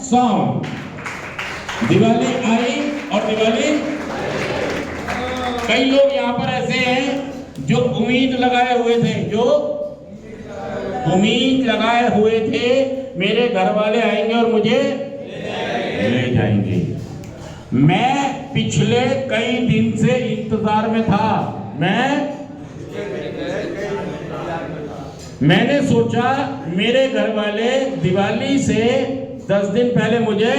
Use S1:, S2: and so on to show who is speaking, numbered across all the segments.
S1: Song. Diwali आई और दिवाली, कई लोग यहाँ पर ऐसे हैं जो उम्मीद लगाए हुए थे, मेरे घर वाले आएंगे और मुझे ले जाएंगे। मैं पिछले कई दिन से इंतजार में था। मैंने सोचा मेरे घर वाले दिवाली से 10 दिन पहले मुझे,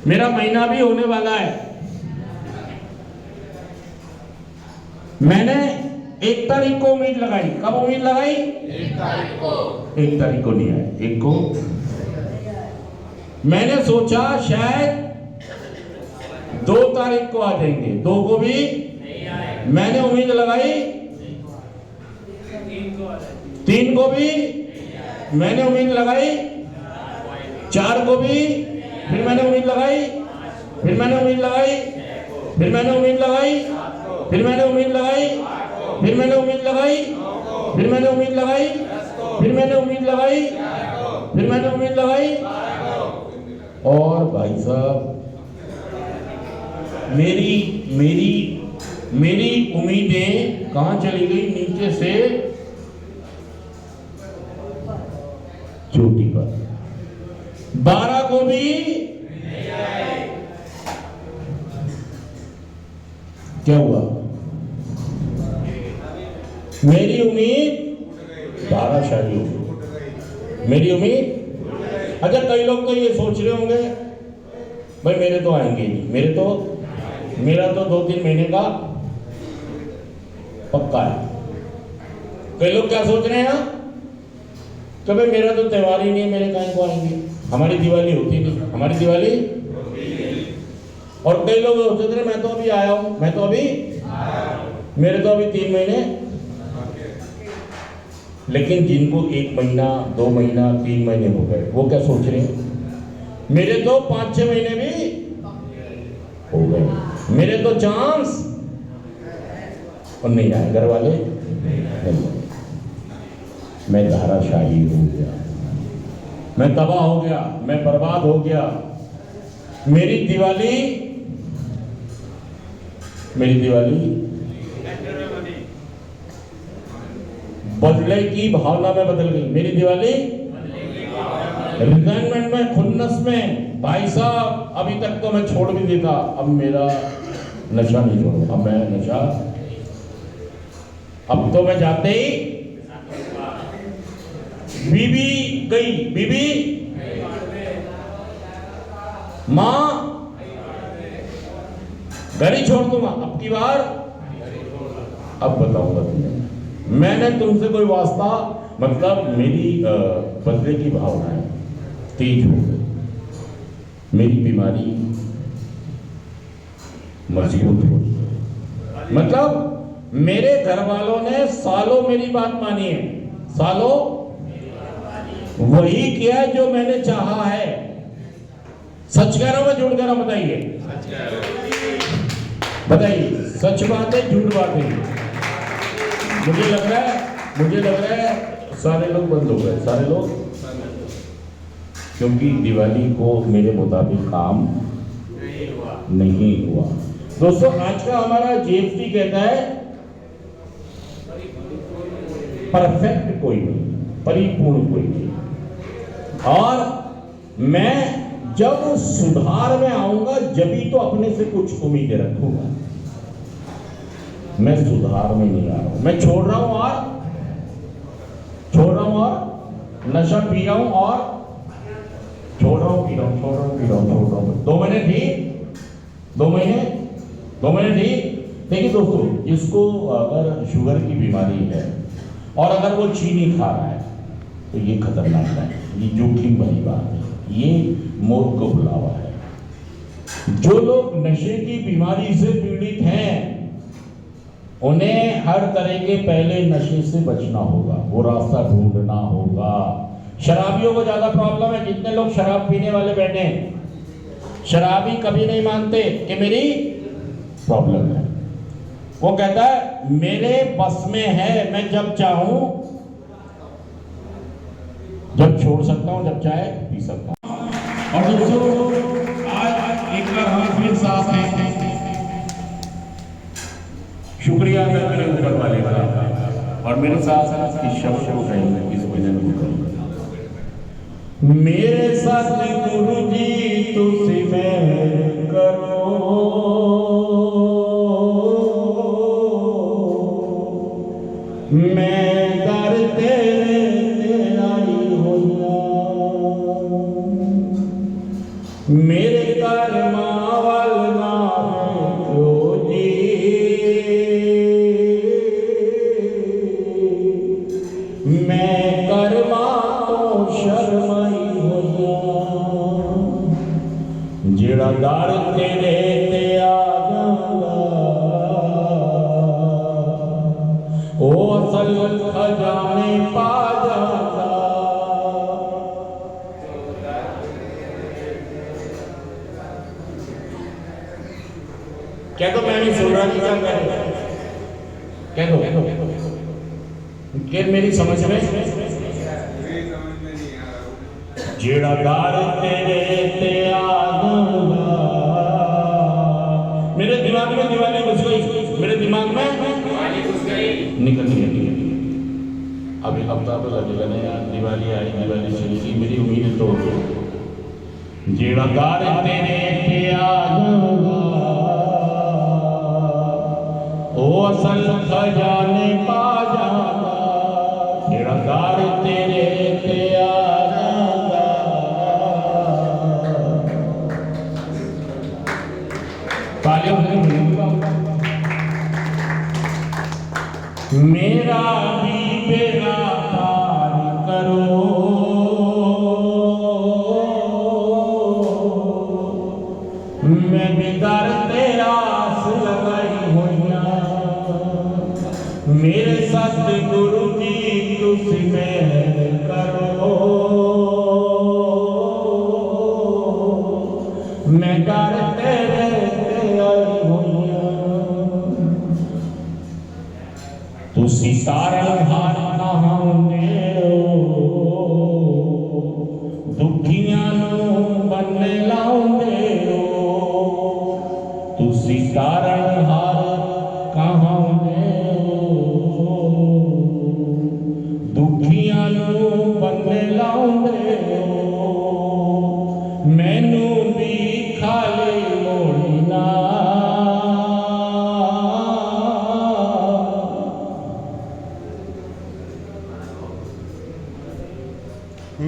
S1: मेरा महीना भी होने वाला है। मैंने 1 तारीख को उम्मीद लगाई। कब उम्मीद लगाई? 1 तारीख को नहीं आया। 1 को मैंने सोचा शायद 2 तारीख को आ जाएंगे। 2 को भी मैंने उम्मीद लगाई। 3 को भी मैंने उम्मीद लगाई। 4 को भी फिर मैंने उम्मीद लगाई। फिर मैंने उम्मीद लगाई। फिर मैंने उम्मीद लगाई। फिर मैंने उम्मीद लगाई। फिर मैंने उम्मीद लगाई। फिर मैंने उम्मीद लगाई। फिर मैंने उम्मीद लगाई। फिर मैंने उम्मीद लगाई। और भाई साहब, मेरी उम्मीदें कहां चली गई? नीचे से चोटी पर। 12 को भी क्या हुआ? मेरी उम्मीद 12 शादी हो गई। मेरी उम्मीद। अच्छा, कई लोग तो ये सोच रहे होंगे भाई मेरे तो आएंगे नहीं, मेरा तो 2-3 महीने का पक्का है। कई लोग क्या सोच रहे हैं कि भाई मेरा तो त्योहार ही नहीं है, मेरे कहीं को आएंगे, हमारी दिवाली होती नहीं, हमारी दिवाली। और कई लोग सोच रहे मैं तो अभी आया हूं, मेरे तो अभी 3 महीने। लेकिन जिनको 1 महीना, 2 महीना, 3 महीने हो गए, वो क्या सोच रहे हैं? मेरे तो 5-6 महीने भी हो गए, मेरे तो चांस। और नहीं आए घर वाले। मैं धाराशाही हो गया, मैं तबाह हो गया, मैं बर्बाद हो गया। मेरी दिवाली बदले की भावना में बदल गई। मेरी दिवाली रिजाइनमेंट में, खुन्नस में। भाई साहब, अभी तक तो मैं छोड़ भी देता, अब मेरा नशा नहीं छोड़ूंगा। अब मैं नशा, अब तो मैं जाते ही बीबी गई, मां घर ही छोड़ दूंगा। अब की बार, अब बताऊंगा तुम्हें, मैंने तुमसे कोई वास्ता, मतलब मेरी बदले की भावनाएं तेज हो गई, मेरी बीमारी मजबूत हो गई। मतलब मेरे घर वालों ने सालों मेरी बात मानी है, सालों वही किया जो मैंने चाहा है। सच कह रहा हूं मैं, झूठ कह रहा हूं? बताइए, सच बात है, झूठ बात है? मुझे लग रहा है सारे लोग बंद हो गए, सारे लोग, क्योंकि दिवाली को मेरे मुताबिक काम नहीं हुआ। दोस्तों, आज का हमारा जीएफटी कहता है परफेक्ट कोई नहीं, परिपूर्ण कोई नहीं। और मैं जब सुधार में आऊंगा जभी तो अपने से कुछ उम्मीदें रखूंगा। मैं सुधार में नहीं आ रहा हूं, मैं छोड़ रहा हूं और नशा पी रहा हूं और छोड़ रहा हूं, पी रहा हूं। 2 महीने ठीक, 2 महीने ठीक। देखिए दोस्तों, जिसको अगर शुगर की बीमारी है और अगर वो चीनी खा रहा है तो ये खतरनाक है, ये जोखिम भरी बात है, ये मौत को बुलावा है। जो लोग नशे की बीमारी से पीड़ित हैं, उन्हें हर तरह के पहले नशे से बचना होगा, वो रास्ता ढूंढना होगा। शराबियों को ज्यादा प्रॉब्लम है। जितने लोग शराब पीने वाले बैठे हैं, शराबी कभी नहीं मानते कि मेरी प्रॉब्लम है। वो कहता है मेरे बस में है, मैं जब चाहूं, जब छोड़ सकता हूँ, जब चाहे पी सकता हूँ। और दोस्तों आज एक बार हम फिर साथ हैं, शुक्रिया है मेरे ऊपर वाले का, और मेरे साथ इस शब्द को कहेंगे, इस भजन को कहेंगे। मेरे साथ गुरु जी तुझसे मैं करो, मैं दर तेरे तेरा ही होया, मेरे कर्मा वाल नाम जो जी, मैं कर्मा तो शर्माई होया, जेड़ा दर तेरे ते आ जांदा, ओ असल खजाने पा जाता। कह दो मैं नहीं सुन रहा, कह दो कि मेरी समझ में जेड़ा दार तेरे ते आ जांदा, मेरे दिमाग में दिवाली घुस गई, मेरे दिमाग में निकल गई। अभी हफ्ता तो लगेगा ना यार, दिवाली आई, दिवाली चलेगी, मेरी उम्मीद तो जेड़ा दार तेरे ते आ जांदा, ओ असल खजाने पा जांदा, जेड़ा दार तेरे ते आ जांदा। मेरा भी बेड़ा पार करो, मैं भी दर तेरा आस लगाई होइया, मेरे सतगुरु जी तुझसे मैं करो, मैं दर तेरे ते आई होइया, तुसी तारणहार कहांदे हो, दुखियां नूं बन्ने लाउंदे हो, तुसी तारणहार कहांदे हो, दुखियां नूं बन्ने लाउंदे हो, मैनू भी खाली मोड़ी ना,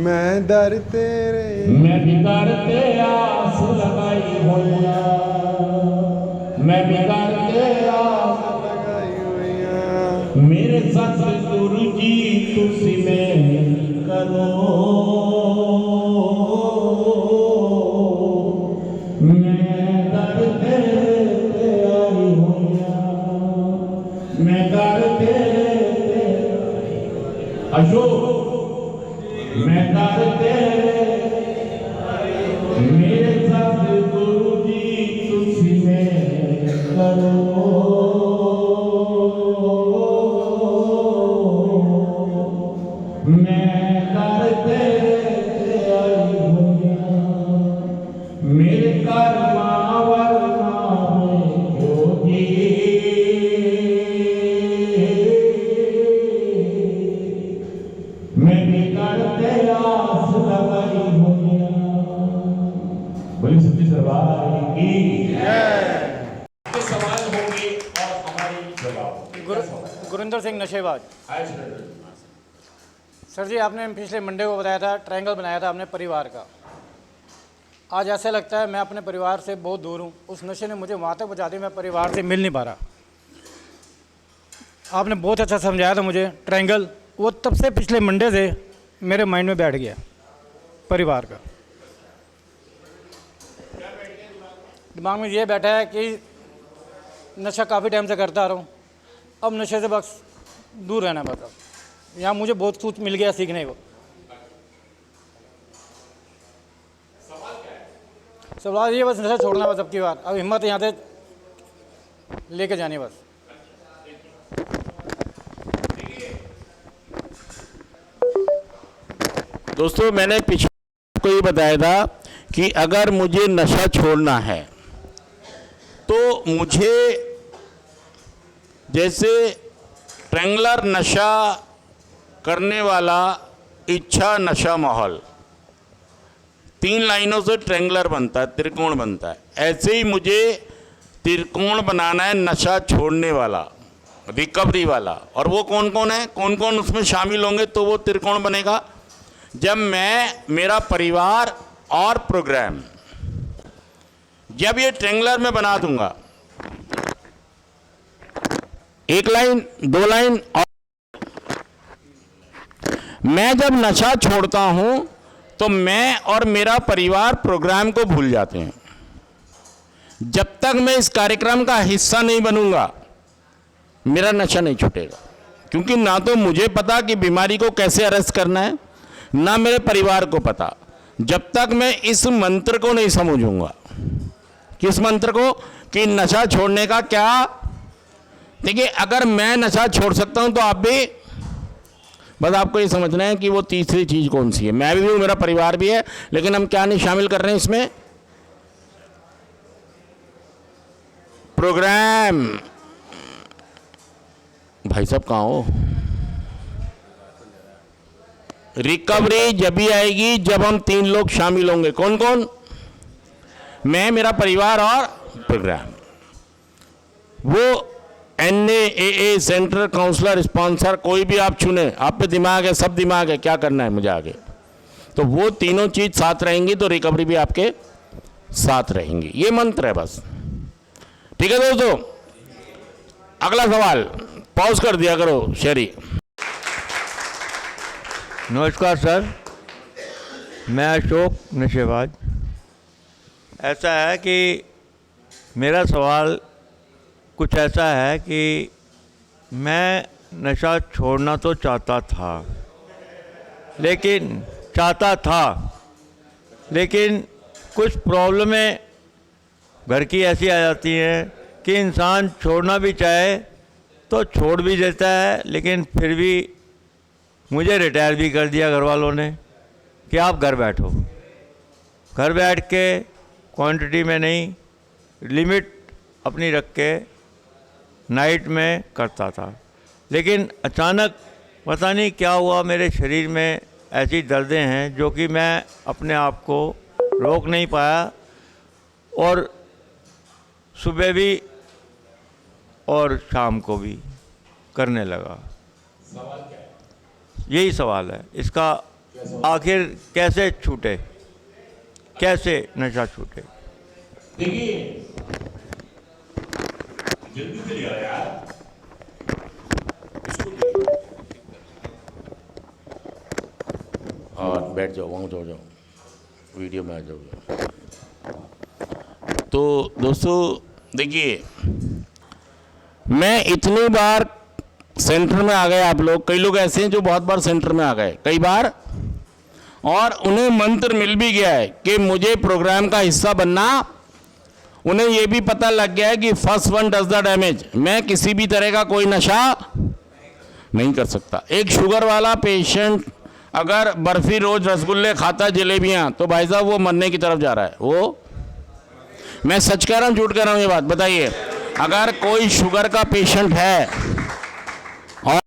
S2: मैं दर तेरे,
S1: मैं भी दर ते आस लगाई होया, मैं भी दर ते आस
S2: लगाई हुइया,
S1: मेरे सतगुरु जी तुसी मैं करो, मैं दर तेरे ते आई होया, मैं दर तेरे ते अशोक, मैं दर तेरे, मेरे सतगुरु जी तुसी मैं करो, मैं दर तेरे ते आई होया, मेरे कर्मा वाल नाम जो जी, मैं भी दर ते आस लगाई होया। बोली सच्ची दरबार की के सवाल होंगे और हमारी जवाब।
S3: गुरिंदर सिंह नशेबाज। सर जी, आपने पिछले मंडे को बताया था ट्रायंगल बनाया था आपने परिवार का। आज ऐसा लगता है मैं अपने परिवार से बहुत दूर हूँ। उस नशे ने मुझे वहाँ तक पहुँचा दिया, मैं परिवार से मिल नहीं पा रहा। आपने बहुत अच्छा समझाया था मुझे ट्रायंगल, वो तब से पिछले मंडे से मेरे माइंड में बैठ गया परिवार का। दिमाग में ये बैठा है कि नशा काफ़ी टाइम से करता आ रहा हूँ, अब नशे से बस दूर रहना। बस अब यहाँ मुझे बहुत कुछ मिल गया सीखने को। सवाल ये बस नशा छोड़ना, बस अब की बात, अब हिम्मत यहाँ से लेके जानी बस।
S1: दोस्तों मैंने पिछले आपको ये बताया था कि अगर मुझे नशा छोड़ना है तो मुझे जैसे ट्रेंगलर नशा करने वाला इच्छा नशा माहौल 3 लाइनों से ट्रेंगलर बनता है, त्रिकोण बनता है, ऐसे ही मुझे त्रिकोण बनाना है नशा छोड़ने वाला, रिकवरी वाला। और वो कौन कौन है, कौन कौन उसमें शामिल होंगे तो वो त्रिकोण बनेगा? जब मैं, मेरा परिवार और प्रोग्राम, जब ये ट्रेंगलर में बना दूंगा, 1 लाइन 2 लाइन, और मैं जब नशा छोड़ता हूं तो मैं और मेरा परिवार प्रोग्राम को भूल जाते हैं। जब तक मैं इस कार्यक्रम का हिस्सा नहीं बनूंगा मेरा नशा नहीं छूटेगा, क्योंकि ना तो मुझे पता कि बीमारी को कैसे अरेस्ट करना है, ना मेरे परिवार को पता। जब तक मैं इस मंत्र को नहीं समझूंगा, किस मंत्र को, कि नशा छोड़ने का क्या। देखिए, अगर मैं नशा छोड़ सकता हूं तो आप भी, बस आपको ये समझना है कि वो तीसरी चीज कौन सी है। मैं भी हूं, मेरा परिवार भी है, लेकिन हम क्या नहीं शामिल कर रहे हैं इसमें? प्रोग्राम। भाई साहब कहाँ हो? रिकवरी जब भी आएगी जब हम 3 लोग शामिल होंगे। कौन कौन? मैं, मेरा परिवार और प्रोग्राम। वो NAAA सेंटर, काउंसलर, स्पॉन्सर, कोई भी आप चुने, आप पे दिमाग है, सब दिमाग है, क्या करना है मुझे आगे, तो वो तीनों चीज साथ रहेंगी तो रिकवरी भी आपके साथ रहेंगी। ये मंत्र है बस। ठीक है दोस्तों, अगला सवाल। पॉज कर दिया करो शेरी।
S4: नमस्कार सर, मैं अशोक नशेबाज। ऐसा है कि मेरा सवाल कुछ ऐसा है कि मैं नशा छोड़ना तो चाहता था, लेकिन कुछ प्रॉब्लमें घर की ऐसी आ जाती हैं कि इंसान छोड़ना भी चाहे तो छोड़ भी देता है, लेकिन फिर भी मुझे रिटायर भी कर दिया घर वालों ने कि आप घर बैठो। घर बैठ के क्वांटिटी में नहीं, लिमिट अपनी रख के नाइट में करता था। लेकिन अचानक पता नहीं क्या हुआ, मेरे शरीर में ऐसी दर्दें हैं जो कि मैं अपने आप को रोक नहीं पाया, और सुबह भी और शाम को भी करने लगा। यही सवाल है इसका, आखिर कैसे छूटे, कैसे नशा छूटे?
S1: देखिए, जल्दी से लिया यार, और बैठ जाओ, वहाँ जाओ, वीडियो में आ जाओ। तो दोस्तों देखिए, मैं इतनी बार सेंटर में आ गए, आप लोग, कई लोग ऐसे हैं जो बहुत बार सेंटर में आ गए कई बार, और उन्हें मंत्र मिल भी गया है कि मुझे प्रोग्राम का हिस्सा बनना। उन्हें यह भी पता लग गया है कि first one does the damage. मैं किसी भी तरह का कोई नशा नहीं कर सकता। एक शुगर वाला पेशेंट अगर बर्फी रोज रसगुल्ले खाता, जलेबियां, तो भाई साहब वो मरने की तरफ जा रहा है। वो, मैं सच कह रहा हूं झूठ कह रहा हूं ये बात बताइए? अगर कोई शुगर का पेशेंट है और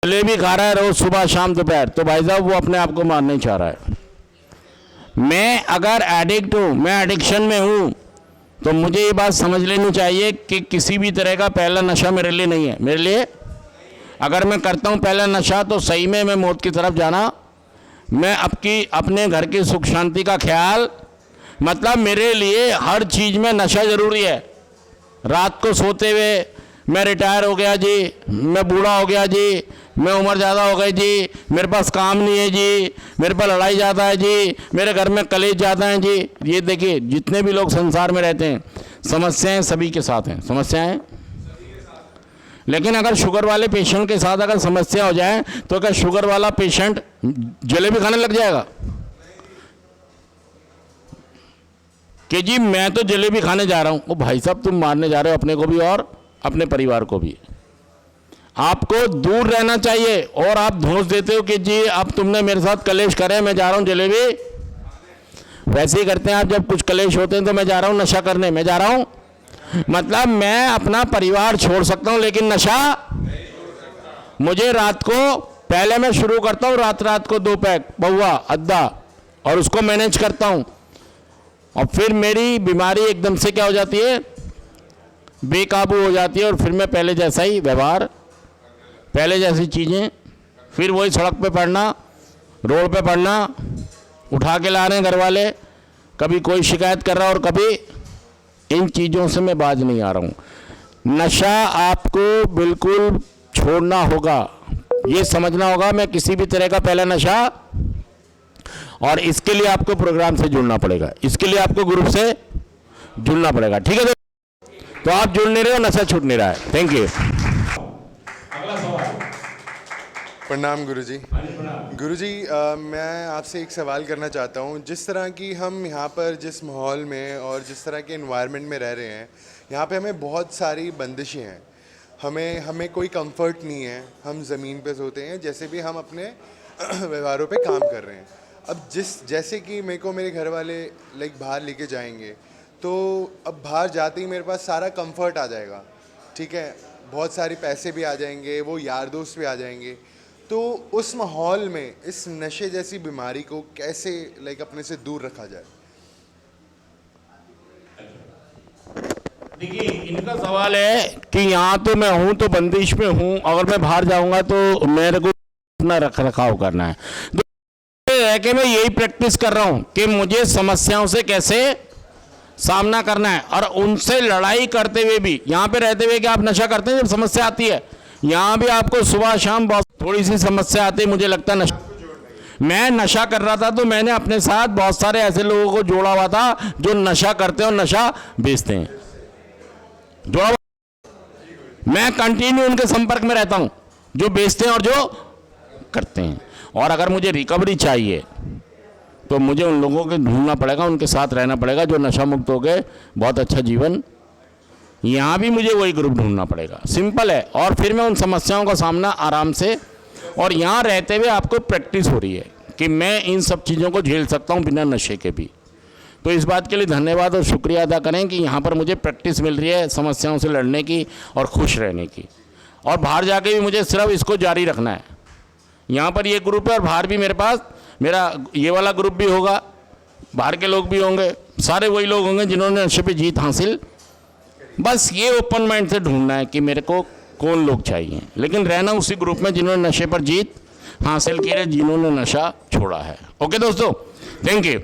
S1: जलेबी खा रहा है रोज सुबह शाम दोपहर, तो भाई साहब वो अपने आप को मारना ही चाह रहा है। मैं अगर एडिक्ट हूं, मैं एडिक्शन में हूं, तो मुझे ये बात समझ लेनी चाहिए कि किसी भी तरह का पहला नशा मेरे लिए नहीं है। मेरे लिए अगर मैं करता हूं पहला नशा तो सही में मैं मौत की तरफ जाना, मैं अपने घर की सुख शांति का ख्याल, मतलब मेरे लिए हर चीज़ में नशा ज़रूरी है। रात को सोते हुए मैं रिटायर हो गया जी, मैं बूढ़ा हो गया जी, मैं उम्र ज़्यादा हो गई जी, मेरे पास काम नहीं है जी, मेरे पास लड़ाई ज़्यादा है जी, मेरे घर में कलेश ज़्यादा हैं जी। ये देखिए, जितने भी लोग संसार में रहते हैं, समस्याएं सभी के साथ हैं, समस्याएं। लेकिन अगर शुगर वाले पेशेंट के साथ अगर समस्या हो जाए तो क्या शुगर वाला पेशेंट जलेबी खाने लग जाएगा कि जी मैं तो जलेबी खाने जा रहा हूं? ओ भाई साहब, तुम मारने जा रहे हो अपने को भी और अपने परिवार को भी।
S5: आपको दूर रहना चाहिए। और आप धोस देते हो कि जी अब तुमने मेरे साथ कलेश करे, मैं जा रहा हूं जलेबी। वैसे ही करते हैं आप, जब कुछ कलेश होते हैं तो मैं जा रहा हूं नशा करने, मैं जा रहा हूं, मतलब मैं अपना परिवार छोड़ सकता हूं लेकिन नशा मुझे रात को, पहले मैं शुरू करता हूं रात को 2 पैक पौवा अद्दा और उसको मैनेज करता हूं, और फिर मेरी बीमारी एकदम से क्या हो जाती है, बेकाबू हो जाती है, और फिर मैं पहले जैसा ही व्यवहार, पहले जैसी चीज़ें, फिर वही सड़क पे पड़ना, रोड पे पड़ना, उठा के ला रहे हैं घर वाले, कभी कोई शिकायत कर रहा है और कभी, इन चीज़ों से मैं बाज नहीं आ रहा हूँ। नशा आपको बिल्कुल छोड़ना होगा, ये समझना होगा। मैं किसी भी तरह का पहला नशा, और इसके लिए आपको प्रोग्राम से जुड़ना पड़ेगा, इसके लिए आपको ग्रुप से जुड़ना पड़ेगा, ठीक है। तो आप जुड़ नहीं रहे हो, नशा छूट नहीं रहा है। Thank you.
S1: अगला सवाल।
S2: प्रणाम गुरुजी। गुरुजी, मैं आपसे एक सवाल करना चाहता हूँ। जिस तरह की हम यहाँ पर जिस माहौल में और जिस तरह के एनवायरनमेंट में रह रहे हैं, यहाँ पे हमें बहुत सारी बंदिशें हैं, हमें कोई कंफर्ट नहीं है। हम ज़मीन पे सोते हैं, जैसे भी हम अपने व्यवहारों पे काम कर रहे हैं। अब जैसे कि मेरे को मेरे घर वाले बाहर लेके जाएंगे, तो अब बाहर जाते ही मेरे पास सारा कंफर्ट आ जाएगा, ठीक है, बहुत सारे पैसे भी आ जाएंगे, वो यार दोस्त भी आ जाएंगे। तो उस माहौल में इस नशे जैसी बीमारी को कैसे अपने से दूर रखा जाए?
S5: देखिए, इनका सवाल है कि यहाँ तो मैं हूँ तो बंदिश में हूँ, अगर मैं बाहर जाऊँगा तो मेरे को अपना रख रखाव करना है। तो है कि मैं यही प्रैक्टिस कर रहा हूँ कि मुझे समस्याओं से कैसे सामना करना है, और उनसे लड़ाई करते हुए भी, यहाँ पे रहते हुए कि आप नशा करते हैं, जब समस्या आती है यहाँ भी आपको सुबह शाम बहुत थोड़ी सी समस्या आती है। मुझे लगता है नशा, मैं नशा कर रहा था तो मैंने अपने साथ बहुत सारे ऐसे लोगों को जोड़ा हुआ था जो नशा करते हैं और नशा बेचते हैं, जोड़ा। मैं कंटिन्यू उनके संपर्क में रहता हूं, जो बेचते हैं और जो करते हैं। और अगर मुझे रिकवरी चाहिए तो मुझे उन लोगों को ढूंढना पड़ेगा, उनके साथ रहना पड़ेगा जो नशा मुक्त हो गए, बहुत अच्छा जीवन, यहाँ भी मुझे वही ग्रुप ढूंढना पड़ेगा, सिंपल है। और फिर मैं उन समस्याओं का सामना आराम से, और यहाँ रहते हुए आपको प्रैक्टिस हो रही है कि मैं इन सब चीज़ों को झेल सकता हूँ बिना नशे के भी। तो इस बात के लिए धन्यवाद और शुक्रिया अदा करें कि यहाँ पर मुझे प्रैक्टिस मिल रही है समस्याओं से लड़ने की और खुश रहने की। और बाहर जाके भी मुझे सिर्फ इसको जारी रखना है। यहाँ पर ये ग्रुप है और बाहर भी मेरे पास मेरा ये वाला ग्रुप भी होगा, बाहर के लोग भी होंगे, सारे वही लोग होंगे जिन्होंने नशे पे जीत हासिल। बस ये ओपन माइंड से ढूंढना है कि मेरे को कौन लोग चाहिए, लेकिन रहना उसी ग्रुप में जिन्होंने नशे पर जीत हासिल की है, जिन्होंने नशा छोड़ा है। ओके दोस्तों, थैंक यू।